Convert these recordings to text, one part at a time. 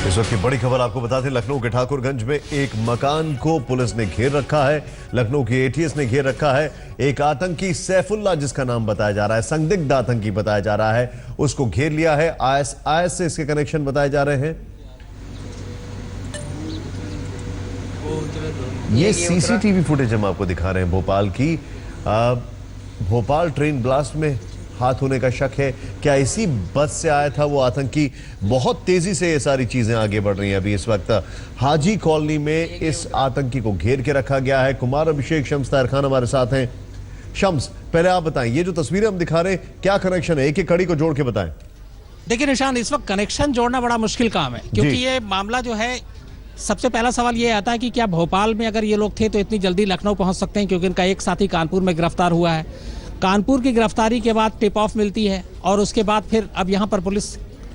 इस वक्त की बड़ी खबर आपको बताते हैं, लखनऊ के ठाकुरगंज में एक मकान को पुलिस ने घेर रखा है। लखनऊ की एटीएस ने घेर रखा है। एक आतंकी सैफुल्ला, जिसका नाम बताया जा रहा है, संदिग्ध आतंकी बताया जा रहा है, उसको घेर लिया है। आईएस से इसके कनेक्शन बताए जा रहे हैं। ये सीसीटीवी फुटेज हम आपको दिखा रहे हैं भोपाल की। भोपाल ट्रेन ब्लास्ट में हाथ होने का शक है। क्या इसी बस से आया था वो आतंकी? बहुत तेजी से ये सारी चीजें आगे बढ़ रही हैं। अभी इस वक्त हाजी कॉलोनी में इस आतंकी को घेर के रखा गया है। कुमार अभिषेक शम्स ताहिर खान हमारे साथ हैं। शम्स, पहले आप बताएं, ये जो तस्वीरें हम दिखा रहे हैं, क्या कनेक्शन है? एक एक कड़ी को जोड़ के बताएं। देखिए निशान, इस वक्त कनेक्शन जोड़ना बड़ा मुश्किल काम है, क्योंकि ये मामला जो है, सबसे पहला सवाल ये आता है कि क्या भोपाल में अगर ये लोग थे तो इतनी जल्दी लखनऊ पहुंच सकते हैं? क्योंकि इनका एक साथी कानपुर में गिरफ्तार हुआ है। कानपुर की गिरफ्तारी के बाद टिप ऑफ मिलती है और उसके बाद फिर अब यहाँ पर पुलिस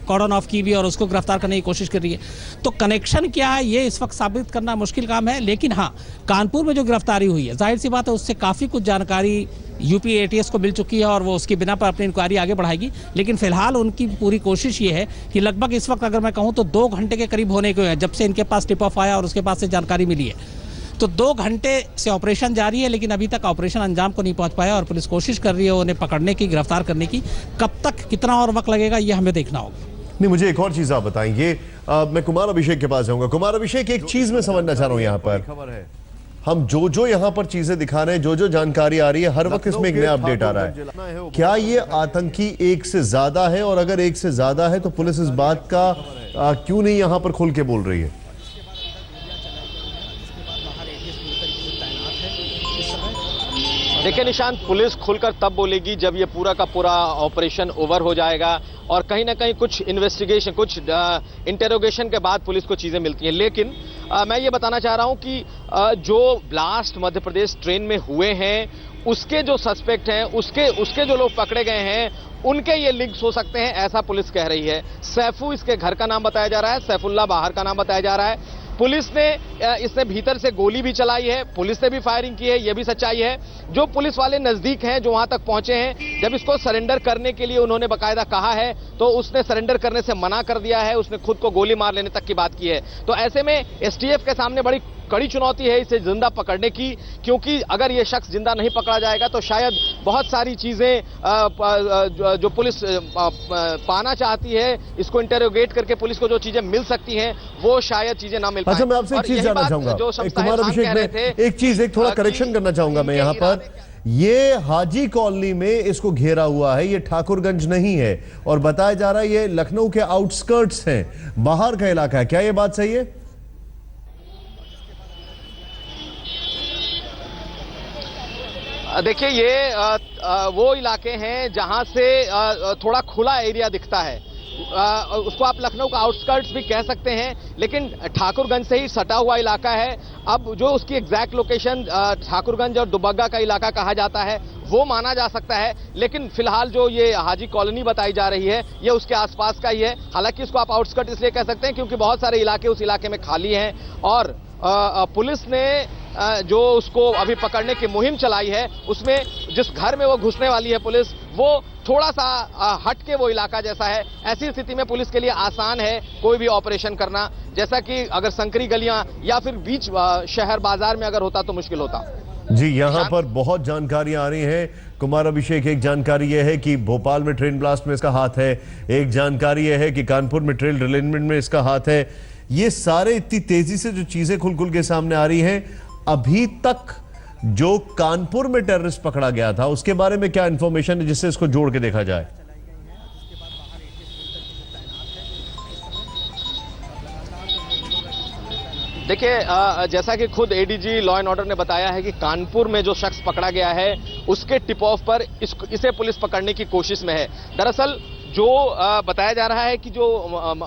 कॉर्डन ऑफ की भी और उसको गिरफ्तार करने की कोशिश कर रही है। तो कनेक्शन क्या है ये इस वक्त साबित करना मुश्किल काम है। लेकिन हाँ, कानपुर में जो गिरफ्तारी हुई है, जाहिर सी बात है उससे काफ़ी कुछ जानकारी यूपी एटीएस को मिल चुकी है और वो उसकी बिना पर अपनी इंक्वायरी आगे बढ़ाएगी। लेकिन फिलहाल उनकी पूरी कोशिश ये है कि लगभग इस वक्त अगर मैं कहूँ तो 2 घंटे के करीब होने को है जब से इनके पास टिप ऑफ आया और उसके पास से जानकारी मिली है। तो 2 घंटे से ऑपरेशन जारी है, लेकिन अभी तक ऑपरेशन अंजाम को नहीं पहुंच पाया और पुलिस कोशिश कर रही है उन्हें पकड़ने की, गिरफ्तार करने की। कब तक, कितना और वक्त लगेगा, ये हमें देखना होगा। नहीं, मुझे एक और चीज आप बताएंगे। मैं कुमार अभिषेक के पास जाऊंगा। कुमार अभिषेक, एक चीज मैं समझना चाह रहा हूं, यहाँ पर हम जो यहाँ पर चीजें दिखा रहे हैं, जो जानकारी आ रही है, हर वक्त इसमें एक नया अपडेट आ रहा है। क्या ये आतंकी एक से ज्यादा है? और अगर एक से ज्यादा है तो पुलिस इस बात का क्यों नहीं यहाँ पर खुल के बोल रही है? देखिए निशांत, पुलिस खुलकर तब बोलेगी जब ये पूरा का पूरा ऑपरेशन ओवर हो जाएगा और कहीं ना कहीं कुछ इन्वेस्टिगेशन, कुछ इंटेरोगेशन के बाद पुलिस को चीजें मिलती हैं। लेकिन मैं ये बताना चाह रहा हूं कि जो ब्लास्ट मध्य प्रदेश ट्रेन में हुए हैं, उसके जो सस्पेक्ट हैं, उसके जो लोग पकड़े गए हैं, उनके ये लिंक्स हो सकते हैं, ऐसा पुलिस कह रही है। सैफू इसके घर का नाम बताया जा रहा है, सैफुल्ला बाहर का नाम बताया जा रहा है। पुलिस ने इसने भीतर से गोली भी चलाई है, पुलिस ने भी फायरिंग की है, यह भी सच्चाई है। जो पुलिस वाले नजदीक हैं, जो वहां तक पहुंचे हैं, जब इसको सरेंडर करने के लिए उन्होंने बकायदा कहा है तो उसने सरेंडर करने से मना कर दिया है, उसने खुद को गोली मार लेने तक की बात की है। तो ऐसे में एसटीएफ के सामने बड़ी कड़ी चुनौती है इसे जिंदा पकड़ने की, क्योंकि अगर ये शख्स जिंदा नहीं पकड़ा जाएगा तो शायद बहुत सारी चीजें जो पुलिस पाना चाहती है, इसको इंटेरोगेट करके पुलिस को जो चीजें मिल सकती हैं, वो शायद चीजें ना मिल पाए। अच्छा, मैं आपसे एक चीज जानना चाहूंगा कुमार अभिषेक में, एक थोड़ा करेक्शन करना चाहूंगा मैं यहाँ पर। ये हाजी कॉलोनी में इसको घेरा हुआ है, ये ठाकुरगंज नहीं है, और बताया जा रहा है ये लखनऊ के आउटस्कर्ट्स हैं, बाहर का इलाका है। क्या ये बात सही है? देखिए, ये वो इलाके हैं जहां से थोड़ा खुला एरिया दिखता है। उसको आप लखनऊ का आउटस्कर्ट्स भी कह सकते हैं, लेकिन ठाकुरगंज से ही सटा हुआ इलाका है। अब जो उसकी एग्जैक्ट लोकेशन ठाकुरगंज और दुबग्गा का इलाका कहा जाता है, वो माना जा सकता है। लेकिन फिलहाल जो ये हाजी कॉलोनी बताई जा रही है, ये उसके आसपास का ही है। हालांकि इसको आप आउटस्कर्ट इसलिए कह सकते हैं क्योंकि बहुत सारे इलाके उस इलाके में खाली हैं और पुलिस ने जो उसको अभी पकड़ने की मुहिम चलाई है, उसमें जिस घर में वो घुसने वाली है पुलिस, वो थोड़ा सा हट के वो इलाका जैसा है। ऐसी स्थिति में पुलिस के लिए आसान है कोई भी ऑपरेशन करना, जैसा कि अगर संकरी गलियां या फिर बीच शहर बाजार में अगर होता तो मुश्किल होता। जी, यहाँ पर बहुत जानकारियां आ रही हैं कुमार अभिषेक। एक जानकारी यह है कि भोपाल में ट्रेन ब्लास्ट में इसका हाथ है, एक जानकारी यह है कि कानपुर में ट्रेन डिलेनमेंट में इसका हाथ है। ये सारे इतनी तेजी से जो चीजें खुल के सामने आ रही हैं, अभी तक जो कानपुर में टेररिस्ट पकड़ा गया था उसके बारे में क्या इंफॉर्मेशन है जिससे इसको जोड़ के देखा जाए? देखिए, जैसा कि खुद एडीजी लॉ एंड ऑर्डर ने बताया है कि कानपुर में जो शख्स पकड़ा गया है, उसके टिप ऑफ पर इसे पुलिस पकड़ने की कोशिश में है। दरअसल जो बताया जा रहा है कि जो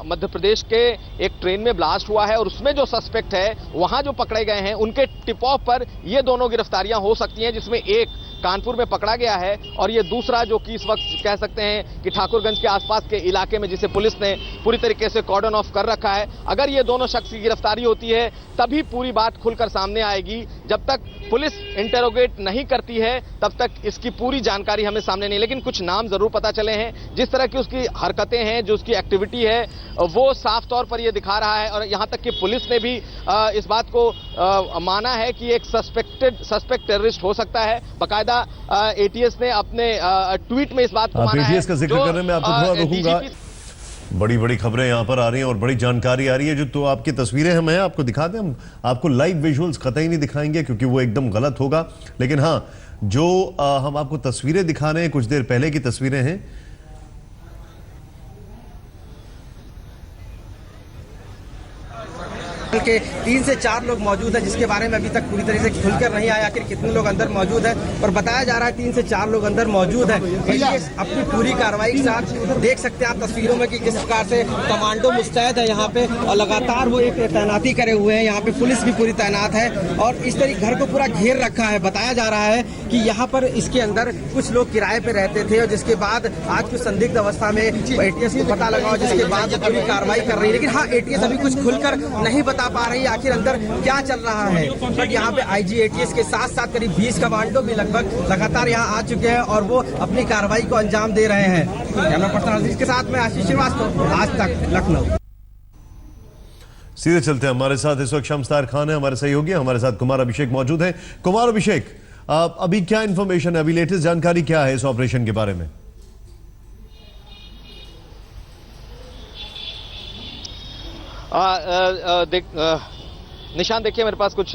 मध्य प्रदेश के एक ट्रेन में ब्लास्ट हुआ है और उसमें जो सस्पेक्ट है, वहां जो पकड़े गए हैं, उनके टिप ऑफ पर ये दोनों गिरफ्तारियां हो सकती हैं, जिसमें एक कानपुर में पकड़ा गया है और ये दूसरा जो कि इस वक्त कह सकते हैं कि ठाकुरगंज के आसपास के इलाके में, जिसे पुलिस ने पूरी तरीके से कॉर्डन ऑफ कर रखा है। अगर ये दोनों शख्स की गिरफ्तारी होती है तभी पूरी बात खुलकर सामने आएगी। जब तक पुलिस इंटेरोगेट नहीं करती है तब तक इसकी पूरी जानकारी हमें सामने नहीं। लेकिन कुछ नाम जरूर पता चले हैं, जिस तरह की उसकी हरकतें हैं, जो उसकी एक्टिविटी है, वो साफ तौर पर यह दिखा रहा है। और यहां तक कि पुलिस ने भी इस बात को माना है कि एक सस्पेक्ट टेररिस्ट हो सकता है। बाकायदा एटीएस ने अपने ट्वीट में इस बात को माना है। एटीएस का जिक्र करने में आपको थोड़ा रोकूंगा। बड़ी बड़ी खबरें यहां पर आ रही हैं और बड़ी जानकारी आ रही है। जो तो आपकी तस्वीरें हम हैं आपको दिखाते हैं, हम आपको लाइव विजुअल्स कतई नहीं दिखाएंगे क्योंकि वो एकदम गलत होगा। लेकिन हाँ, जो हम आपको तस्वीरें दिखा रहे हैं कुछ देर पहले की तस्वीरें हैं। के 3 से 4 लोग मौजूद हैं, जिसके बारे में अभी तक पूरी तरीके से खुलकर नहीं आया आखिर कितने लोग अंदर मौजूद हैं। और बताया जा रहा है 3 से 4 लोग अंदर मौजूद हैं। अपनी पूरी कार्रवाई के साथ देख सकते हैं आप तस्वीरों में कि किस प्रकार से कमांडो मुस्तैद है यहाँ पे और लगातार वो एक तैनाती करे हुए हैं। यहाँ पे पुलिस भी पूरी तैनात है और इस तरीके घर को पूरा घेर रखा है। बताया जा रहा है कि यहाँ पर इसके अंदर कुछ लोग किराए पे रहते थे और जिसके बाद आज कुछ संदिग्ध अवस्था में एटीएस को पता लगा और जिसके बाद पूरी कार्रवाई कर रही है। लेकिन हाँ, एटीएस अभी कुछ खुलकर नहीं बता पा रही है आखिर अंदर क्या चल रहा है। बट यहाँ पे आईजी एटीएस के साथ साथ करीब 20 कमांडो भी लगभग लगातार यहाँ आ चुके हैं और वो अपनी कार्रवाई को अंजाम दे रहे हैं। कैमरा पर्सन अजीज के साथ मैं आशीष श्रीवास्तव, आज तक, लखनऊ। सीधे चलते हैं, हमारे साथ इस वक्त शमस्तार खान है, हमारे सहयोगी, हमारे साथ कुमार अभिषेक मौजूद हैं। कुमार अभिषेक, अभी क्या इंफॉर्मेशन है, अभी लेटेस्ट जानकारी क्या है इस ऑपरेशन के बारे में? निशान, देखिए मेरे पास कुछ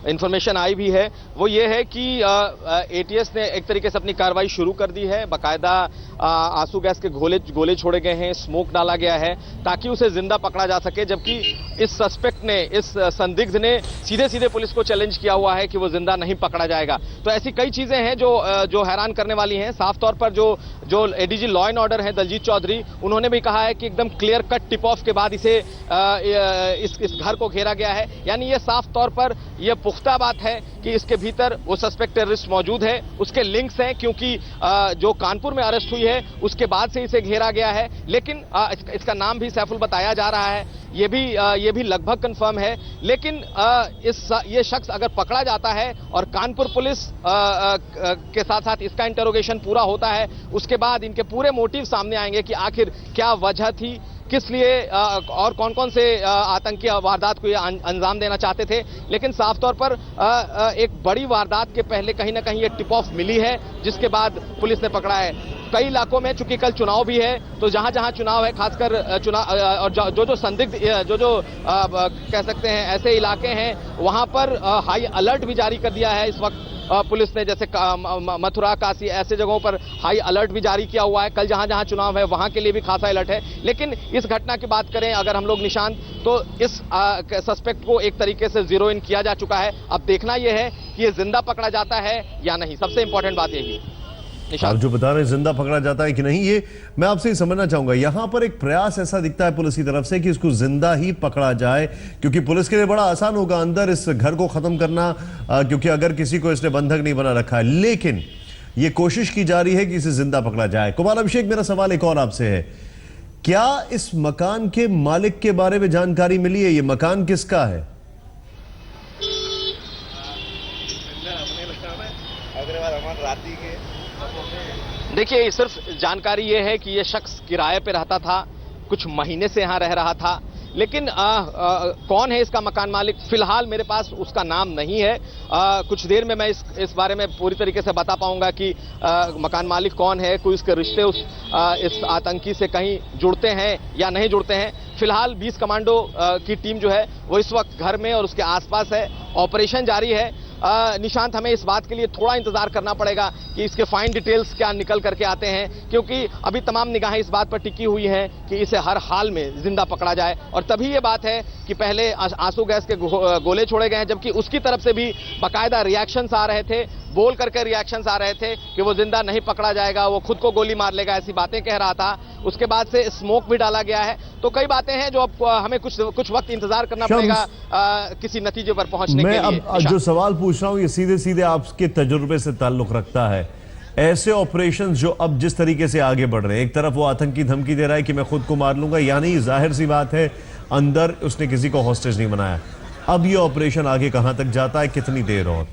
इंफॉर्मेशन आई भी है। वो ये है कि एटीएस ने एक तरीके से अपनी कार्रवाई शुरू कर दी है। बाकायदा आंसू गैस के गोले छोड़े गए हैं, स्मोक डाला गया है ताकि उसे जिंदा पकड़ा जा सके। जबकि इस सस्पेक्ट ने, इस संदिग्ध ने सीधे सीधे पुलिस को चैलेंज किया हुआ है कि वो जिंदा नहीं पकड़ा जाएगा। तो ऐसी कई चीजें हैं जो हैरान करने वाली हैं। साफ तौर पर जो एडीजी लॉ एंड ऑर्डर हैं दलजीत चौधरी, उन्होंने भी कहा है कि एकदम क्लियर कट टिप ऑफ के बाद इसे इस घर को घेरा गया है। यानी ये साफ तौर पर यह पुख्ता बात है कि इसके भीतर वो सस्पेक्ट टेररिस्ट मौजूद है, उसके लिंक्स हैं, क्योंकि जो कानपुर में अरेस्ट हुई है उसके बाद से इसे घेरा गया है। लेकिन इसका नाम भी सैफुल बताया जा रहा है, ये भी लगभग कंफर्म है। लेकिन ये शख्स अगर पकड़ा जाता है और कानपुर पुलिस के साथ साथ इसका इंटरोगेशन पूरा होता है, उसके बाद इनके पूरे मोटिव सामने आएंगे कि आखिर क्या वजह थी, किस लिए और कौन कौन से आतंकी वारदात को ये अंजाम देना चाहते थे। लेकिन साफ तौर पर एक बड़ी वारदात के पहले कहीं ना कहीं ये टिप ऑफ मिली है, जिसके बाद पुलिस ने पकड़ा है। कई इलाकों में चूंकि कल चुनाव भी है, तो जहां जहां चुनाव है, खासकर चुनाव और जो संदिग्ध जो कह सकते हैं ऐसे इलाके हैं, वहां पर हाई अलर्ट भी जारी कर दिया है इस वक्त पुलिस ने। जैसे मथुरा, काशी, ऐसे जगहों पर हाई अलर्ट भी जारी किया हुआ है। कल जहां जहां चुनाव है वहां के लिए भी खासा अलर्ट है। लेकिन इस घटना की बात करें अगर हम लोग निशान, तो इस सस्पेक्ट को एक तरीके से जीरो इन किया जा चुका है। अब देखना यह है कि ये जिंदा पकड़ा जाता है या नहीं। सबसे इंपॉर्टेंट बात यही है। आप जो बता रहे हैं जिंदा पकड़ा जाता है कि नहीं, ये मैं आपसे ही समझना चाहूंगा। यहां पर एक प्रयास ऐसा दिखता है पुलिस की तरफ से कि इसको जिंदा ही पकड़ा जाए, क्योंकि पुलिस के लिए बड़ा आसान होगा अंदर इस घर को खत्म करना, क्योंकि अगर किसी को इसने बंधक नहीं बना रखा है। लेकिन ये कोशिश की जा रही है कि इसे जिंदा पकड़ा जाए। कुमार अभिषेक, मेरा सवाल एक और आपसे है, क्या इस मकान के मालिक के बारे में जानकारी मिली है? ये मकान किसका है? देखिए, सिर्फ जानकारी ये है कि ये शख्स किराए पे रहता था, कुछ महीने से यहाँ रह रहा था। लेकिन कौन है इसका मकान मालिक, फिलहाल मेरे पास उसका नाम नहीं है। कुछ देर में मैं इस बारे में पूरी तरीके से बता पाऊंगा कि मकान मालिक कौन है, कोई इसके रिश्ते इस आतंकी से कहीं जुड़ते हैं या नहीं जुड़ते हैं। फिलहाल 20 कमांडो की टीम जो है वो इस वक्त घर में और उसके आसपास है, ऑपरेशन जारी है। निशांत, हमें इस बात के लिए थोड़ा इंतजार करना पड़ेगा कि इसके फाइन डिटेल्स क्या निकल करके आते हैं, क्योंकि अभी तमाम निगाहें इस बात पर टिकी हुई हैं कि इसे हर हाल में जिंदा पकड़ा जाए। और तभी ये बात है कि पहले आंसू गैस के गोले छोड़े गए हैं, जबकि उसकी तरफ से भी बाकायदा रिएक्शंस आ रहे थे, बोल करके रिएक्शंस आ रहे थे कि वो जिंदा नहीं पकड़ा जाएगा, वो खुद को गोली मार लेगा, ऐसी बातें कह रहा था। उसके बाद से स्मोक भी डाला गया है। तो कई बातें हैं जो अब हमें कुछ वक्त इंतजार करना पड़ेगा किसी नतीजे पर पहुंचने के लिए। मैं अब जो सवाल पूछ रहा हूं ये सीधे सीधे आपके तजुर्बे से ताल्लुक रखता है। ऐसे ऑपरेशंस जो अब जिस तरीके से आगे बढ़ रहे हैं, एक तरफ वो आतंकी धमकी दे रहा है कि मैं खुद को मार लूंगा, यानी जाहिर सी बात है अंदर उसने किसी को हॉस्टेज नहीं बनाया। अब ये ऑपरेशन आगे कहां तक जाता है, कितनी देर और?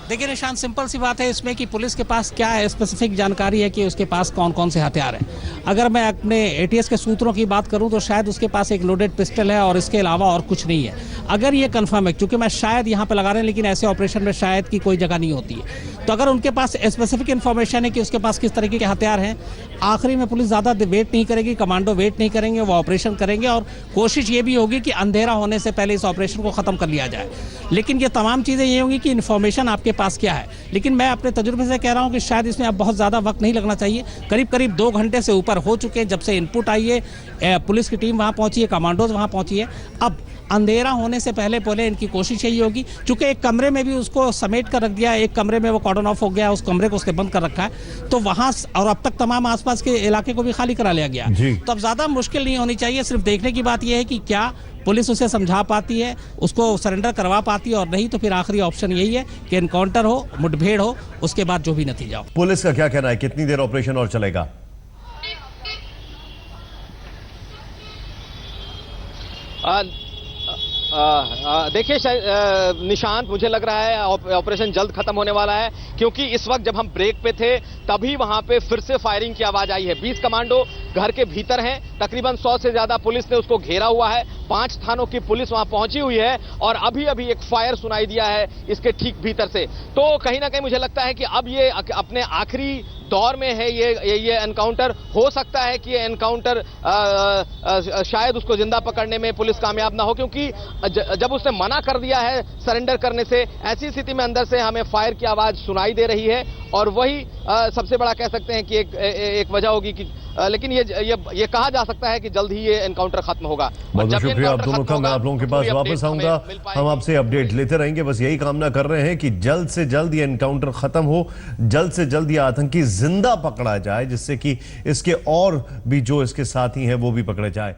देखिए निशान, सिंपल सी बात है इसमें कि पुलिस के पास क्या है, स्पेसिफिक जानकारी है कि उसके पास कौन कौन से हथियार हैं। अगर मैं अपने एटीएस के सूत्रों की बात करूं तो शायद उसके पास एक लोडेड पिस्टल है और इसके अलावा और कुछ नहीं है। अगर ये कंफर्म है, क्योंकि मैं शायद यहाँ पे लगा रहे हैं, लेकिन ऐसे ऑपरेशन में शायद की कोई जगह नहीं होती है, तो अगर उनके पास स्पेसिफिक इन्फॉर्मेशन है कि उसके पास किस तरीके के हथियार हैं, आखिरी में पुलिस ज़्यादा वेट नहीं करेगी, कमांडो वेट नहीं करेंगे, वो ऑपरेशन करेंगे और कोशिश ये भी होगी कि अंधेरा होने से पहले इस ऑपरेशन को ख़त्म कर लिया जाए। लेकिन ये तमाम चीज़ें ये होंगी कि इन्फॉर्मेशन आपके पास क्या है। लेकिन मैं अपने तजुर्बे से कह रहा हूँ कि शायद इसमें अब बहुत ज़्यादा वक्त नहीं लगना चाहिए। करीब करीब 2 घंटे से ऊपर हो चुके हैं जब से इनपुट आई है, पुलिस की टीम वहाँ पहुँची है, कमांडोज वहाँ पहुँची है। अब अंधेरा होने से पहले पहले इनकी कोशिश यही होगी, चूंकि एक कमरे में भी उसको समेट कर रख दिया है, एक कमरे में वो कॉर्डन ऑफ हो गया, उस कमरे को उसने बंद कर रखा है, तो वहाँ और अब तक तमाम आसपास के इलाके को भी खाली करा लिया गया। तो अब ज़्यादा मुश्किल नहीं होनी चाहिए। सिर्फ देखने की बात यह है कि क्या पुलिस उसे समझा पाती है, उसको सरेंडर करवा पाती है, और नहीं तो फिर आखिरी ऑप्शन यही है कि एनकाउंटर हो, मुठभेड़ हो, उसके बाद जो भी नतीजा हो। पुलिस का क्या कहना है, कितनी देर ऑपरेशन और चलेगा? देखिए निशांत, मुझे लग रहा है ऑपरेशन जल्द खत्म होने वाला है, क्योंकि इस वक्त जब हम ब्रेक पे थे तभी वहां पे फिर से फायरिंग की आवाज आई है। 20 कमांडो घर के भीतर हैं, तकरीबन 100 से ज्यादा पुलिस ने उसको घेरा हुआ है, 5 थानों की पुलिस वहां पहुंची हुई है और अभी अभी एक फायर सुनाई दिया है इसके ठीक भीतर से। तो कहीं ना कहीं मुझे लगता है कि अब ये अपने आखिरी दौर में है ये एनकाउंटर। हो सकता है कि ये एनकाउंटर शायद उसको जिंदा पकड़ने में पुलिस कामयाब ना हो, क्योंकि जब उसने मना कर दिया है सरेंडर करने से, ऐसी स्थिति में अंदर से हमें फायर की आवाज सुनाई दे रही है और वही सबसे बड़ा कह सकते हैं कि एक वजह होगी कि लेकिन ये कहा जा सकता है कि जल्द ही ये एनकाउंटर खत्म होगा। बहुत शुक्रिया आप दोनों का। मैं आप लोगों के पास वापस आऊंगा, हम आपसे अपडेट लेते रहेंगे। बस यही कामना कर रहे हैं कि जल्द से जल्द ये एनकाउंटर खत्म हो, जल्द से जल्द ये आतंकी जिंदा पकड़ा जाए, जिससे कि इसके और भी जो इसके साथी हैं वो भी पकड़े जाए।